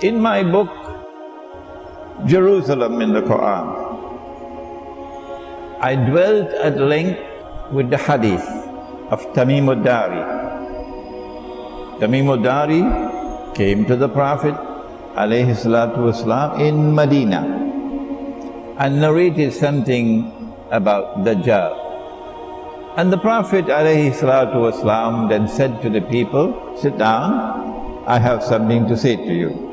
In my book, Jerusalem in the Quran, I dwelt at length with the hadith of Tamim ad-Dari. Tamim ad-Dari came to the Prophet ﷺ in Medina and narrated something about Dajjal. And the Prophet ﷺ then said to the people, "Sit down, I have something to say to you."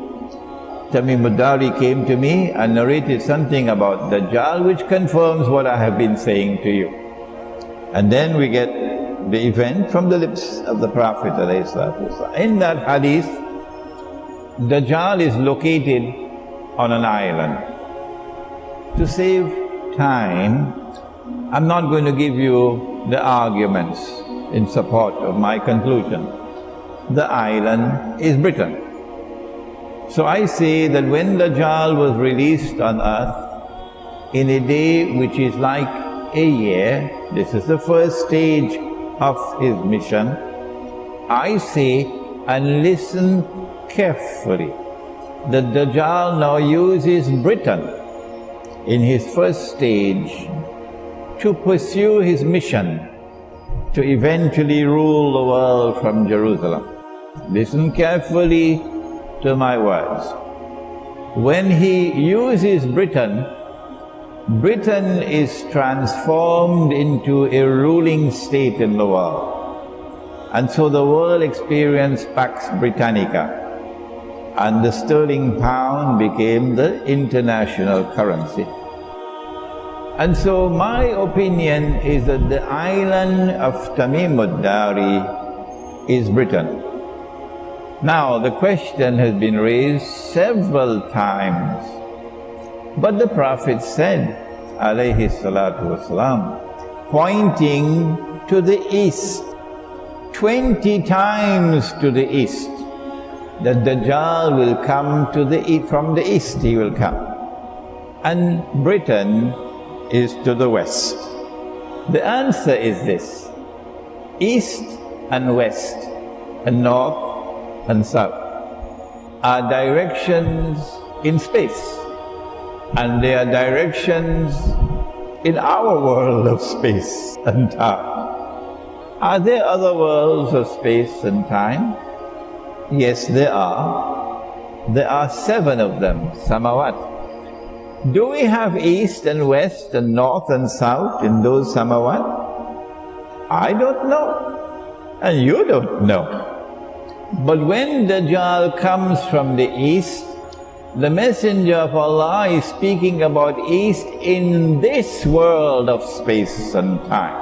Tamim ad-Dari came to me and narrated something about Dajjal which confirms what I have been saying to you. And then we get the event from the lips of the Prophet ﷺ. In that hadith, Dajjal is located on an island. To save time, I'm not going to give you the arguments in support of my conclusion. The island is Britain. So I say that when Dajjal was released on earth in a day which is like a year, this is the first stage of his mission, I say, and listen carefully, that Dajjal now uses Britain in his first stage to pursue his mission to eventually rule the world from Jerusalem. Listen carefully to my words. When he uses Britain, Britain is transformed into a ruling state in the world. And so the world experienced Pax Britannica, and the sterling pound became the international currency. And so my opinion is that the island of Tamim ad-Dari is Britain. Now, the question has been raised several times, but the Prophet said, alayhi salatu wasalam, pointing to the east, 20 times to the east, that Dajjal will come to from the east he will come. And Britain is to the west. The answer is this: east and west and north and south are directions in space, and they are directions in our world of space and time. Are there other worlds of space and time? Yes, there are. There are 7 of them, samawat. Do we have east and west and north and south in those samawat? I don't know, and you don't know. But when Dajjal comes from the east, the Messenger of Allah is speaking about east in this world of space and time.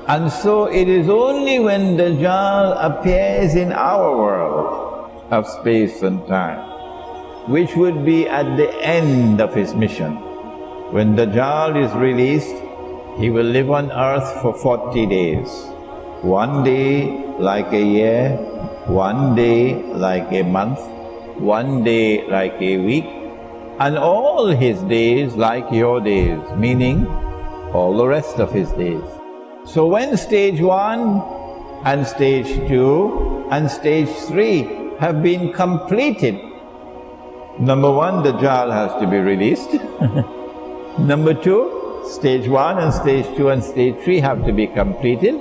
And so it is only when Dajjal appears in our world of space and time, which would be at the end of his mission. When Dajjal is released, he will live on earth for 40 days. One day like a year, one day like a month, one day like a week, and all his days like your days, meaning all the rest of his days. So when stage 1 and stage 2 and stage 3 have been completed, number 1, Dajjal has to be released. Number 2, stage 1 and stage 2 and stage 3 have to be completed.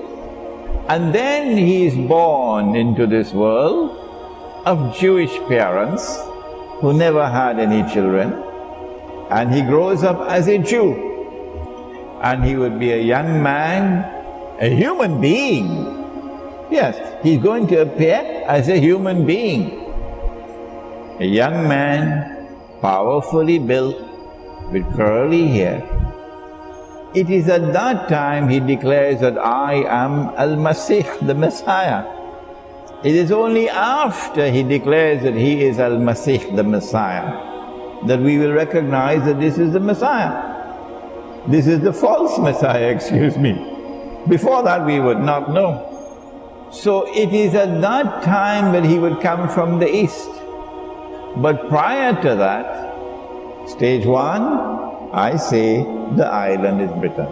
And then he is born into this world of Jewish parents who never had any children, and he grows up as a Jew, and he would be a young man, a human being. Yes, he's going to appear as a human being. A young man, powerfully built, with curly hair. It is at that time he declares that I am Al-Masih, the Messiah. It is only after he declares that he is Al-Masih, the Messiah, that we will recognize that this is the Messiah. This is the false Messiah, excuse me. Before that we would not know. So it is at that time that he would come from the east. But prior to that, stage 1, I say the island is Britain.